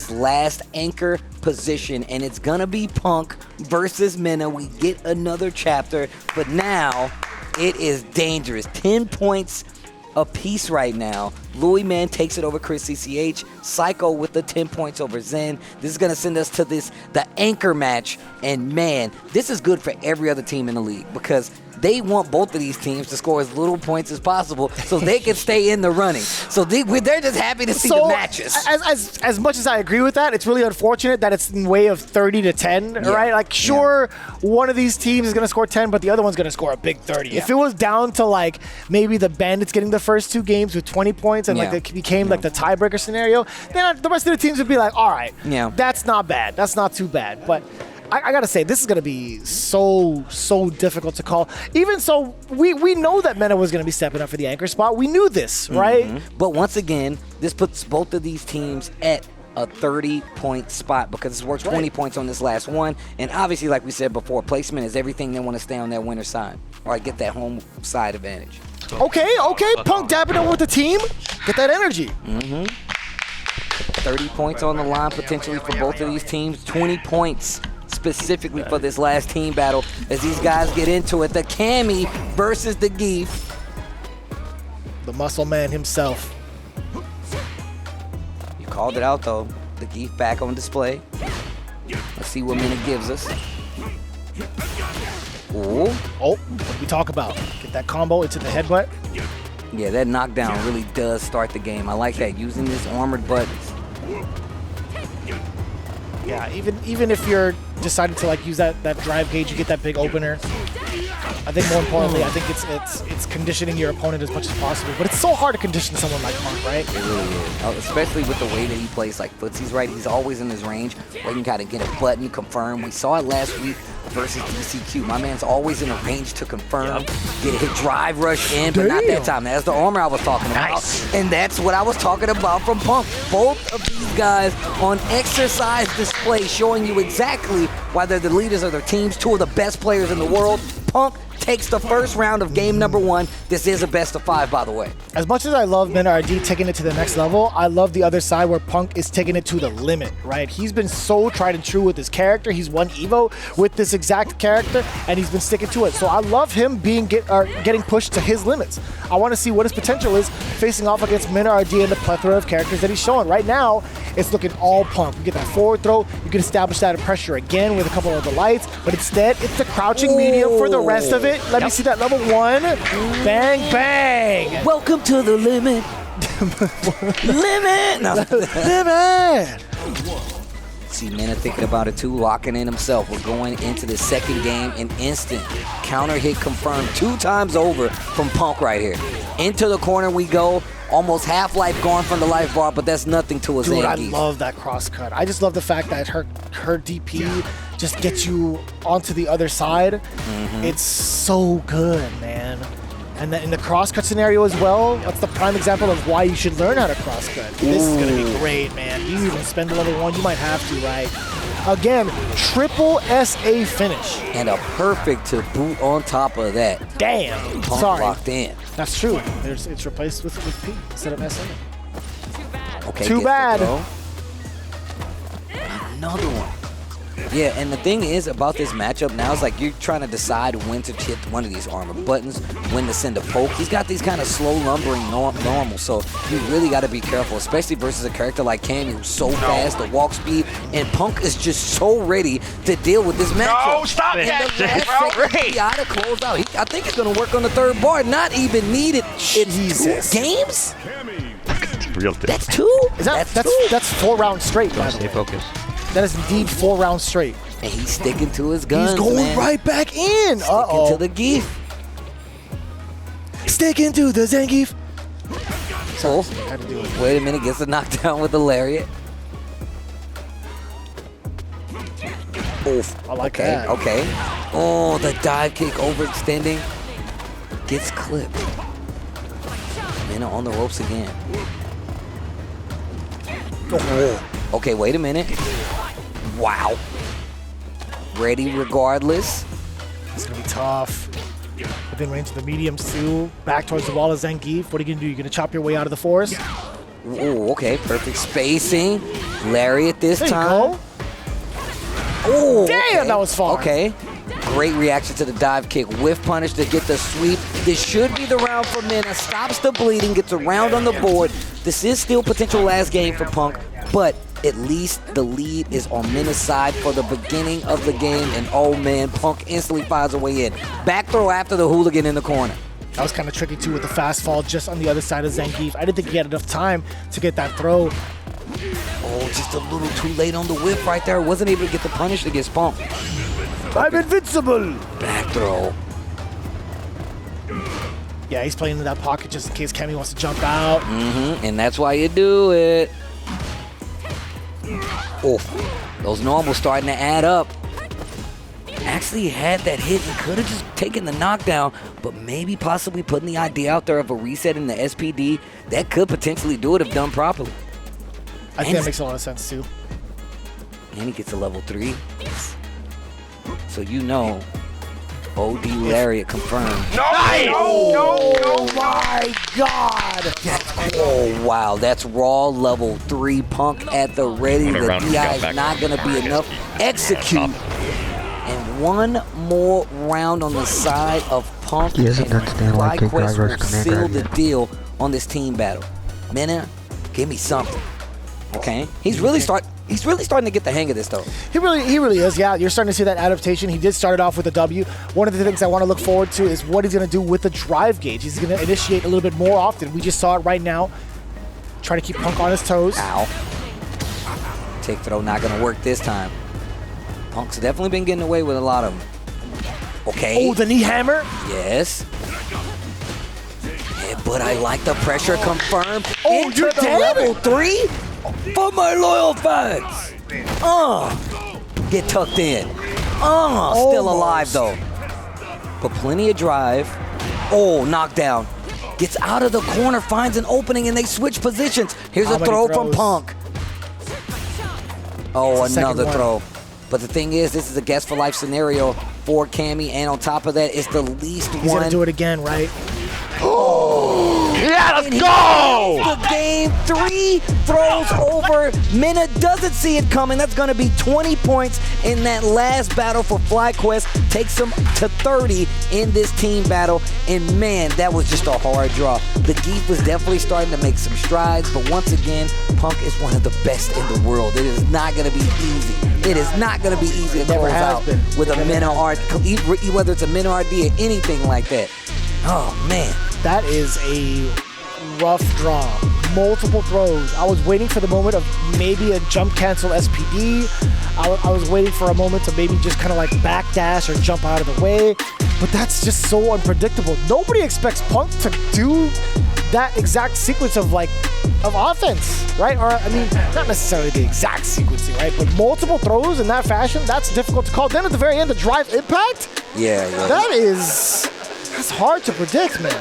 this last anchor position, and it's gonna be Punk versus Mena. We get another chapter, but now it is dangerous. 10 points apiece right now. Louis Man takes it over Chris CCH. Psycho with the 10 points over Zen. This is going to send us to the anchor match. And man, this is good for every other team in the league because they want both of these teams to score as little points as possible so they can stay in the running. So they're just happy to see the matches. As much as I agree with that, it's really unfortunate that it's in way of 30 to 10, right? Like, sure, one of these teams is going to score 10, but the other one's going to score a big 30. If it was down to, like, maybe the Bandits getting the first 2 games with 20 points and, like, it became, like, the tiebreaker scenario, then the rest of the teams would be like, all right, that's not bad. That's not too bad. But I gotta say, this is gonna be so difficult to call. Even so, we know that Mena was gonna be stepping up for the anchor spot. We knew this, right? But once again, this puts both of these teams at a 30-point spot because it's worth 20 points on this last one. And obviously, like we said before, placement is everything. They want to stay on that winner side or get that home side advantage. Okay, Punk dabbing over with the team. Get that energy. 30 points on the line potentially for both of these teams. 20 points specifically for this last team battle as these guys get into it. The Cammy versus the Geef. The muscle man himself. You called it out though. The Geef back on display. Let's see what Mena gives us. Ooh. Oh, what we talk about. Get that combo into the headbutt. Yeah, that knockdown really does start the game. I like that, using his armored buttons. Yeah, even if you're deciding to like use that drive gauge, you get that big opener. I think more importantly, I think it's conditioning your opponent as much as possible. But it's so hard to condition someone like Punk, right? It really is. Especially with the way that he plays like footsies, right? He's always in his range where you gotta get a button confirmed. We saw it last week versus DCQ. My man's always in a range to confirm, get a hit drive rush in, but not that time. That's the armor I was talking about. And that's what I was talking about from Punk. Both of these guys on exercise display showing you exactly why they're the leaders of their teams, 2 of the best players in the world. Punk takes the first round of game number 1. This is a best of 5, by the way. As much as I love MenaRD taking it to the next level, I love the other side where Punk is taking it to the limit, right? He's been so tried and true with his character. He's won EVO with this exact character, and he's been sticking to it. So I love him getting pushed to his limits. I want to see what his potential is facing off against MenaRD and the plethora of characters that he's showing. Right now, it's looking all Punk. You get that forward throw, you can establish that pressure again with a couple of the lights, but instead, it's the crouching medium for the rest of it. Let me see that level 1. Bang, bang. Welcome to the limit. Limit. No. Limit. See Mena thinking about it too, locking in himself. We're going into the second game, an instant counter hit confirmed 2 times over from Punk right here. Into the corner we go. Almost half life gone from the life bar, but that's nothing to a Zangief. Dude, I love that cross cut. I just love the fact that her DP just gets you onto the other side. It's so good, man. And in the cross-cut scenario as well, that's the prime example of why you should learn how to cross-cut. This is going to be great, man. You even spend the level 1, you might have to, right? Again, triple SA finish. And a perfect to boot on top of that. Damn. Punk Sorry. locked in. That's true. It's replaced with P instead of SA. Okay, Too bad. Another one. Yeah, and the thing is about this matchup now is like you're trying to decide when to hit one of these armor buttons, when to send a poke. He's got these kind of slow lumbering normal, so you really got to be careful, especially versus a character like Cammy who's so fast, the walk speed, and Punk is just so ready to deal with this matchup. No, stop that shit, He gotta close out. I think it's going to work on the 3rd bar, not even needed. It's 2 games? Real That's 2? That's 4 rounds straight, by the way. Stay focused. That is indeed 4 rounds straight. And he's sticking to his guns, He's going man. right back in. Sticking to the Geef. Sticking to the Zangief. So, wait a minute, gets a knockdown with the lariat. Oof. I like that. Okay. Oh, the dive kick overextending. Gets clipped. Mena on the ropes again. Oh. Okay, wait a minute. Wow. Ready regardless. It's going to be tough. Within range of the mediums too. Back towards the wall of Zangief. What are you going to do? You're going to chop your way out of the forest? Ooh, okay, perfect spacing. Lariat this There you time. go. Oh, Damn, that was far. Okay. Great reaction to the dive kick. Whiff punish to get the sweep. This should be the round for Mena. Stops the bleeding, gets a round on the board. This is still potential last game for Punk, but at least the lead is on Mena's side for the beginning of the game. And oh man, Punk instantly finds a way in. Back throw after the hooligan in the corner. That was kind of tricky too with the fast fall just on the other side of Zangief. I didn't think he had enough time to get that throw. Oh, just a little too late on the whiff right there. Wasn't able to get the punish against Punk. I'm invincible. Back throw. Yeah, he's playing in that pocket just in case Cammy wants to jump out. And that's why you do it. Oof. Those normals starting to add up. Actually had that hit and could have just taken the knockdown, but maybe possibly putting the idea out there of a reset in the SPD. That could potentially do it if done properly. I think that makes a lot of sense too. And he gets a level 3. So you know, OD Lariat confirmed. Oh my God! Oh wow, that's raw level 3. Punk at the ready. The DI is not going to be enough. Execute. And one more round on the side of Punk. He doesn't understand why kick FlyQuest drivers will command seal the guard. deal on this team battle. Mena, give me something. Okay? He's really starting to get the hang of this though. He really is. Yeah, you're starting to see that adaptation. He did start it off with a W. One of the things I want to look forward to is what he's going to do with the drive gauge. He's going to initiate a little bit more often. We just saw it right now. Try to keep Punk on his toes. Ow. Take throw not going to work this time. Punk's definitely been getting away with a lot of them. Okay. Oh, the knee hammer. Yes. Yeah, but I like the pressure confirmed. Oh, Into you're the dead? level 3 for my loyal fans. Get tucked in. Still alive though. But plenty of drive. Oh, knockdown. Gets out of the corner, finds an opening, and they switch positions. Here's How a many throw from throws? Punk. Oh, It's the second another one. throw. But the thing is, this is a guest for life scenario for Cammy, and on top of that, it's the least He's one. going to do it again, right? Yeah, let's go! The game 3 throws over. Mena doesn't see it coming. That's going to be 20 points in that last battle for FlyQuest. Takes him to 30 in this team battle. And man, that was just a hard draw. The Geef was definitely starting to make some strides, but once again, Punk is one of the best in the world. It is not going to be easy. It is not going to be easy to Never close has out been. with a Never MenaRD, whether it's a MenaRD or anything like that. Oh man. That is a rough draw. Multiple throws. I was waiting for the moment of maybe a jump cancel SPD. I was waiting for a moment to maybe just kind of like backdash or jump out of the way. But that's just so unpredictable. Nobody expects Punk to do that exact sequence of offense, right? Or I mean, not necessarily the exact sequencing, right? But multiple throws in that fashion, that's difficult to call. Then at the very end, the drive impact, Yeah. that's hard to predict, man.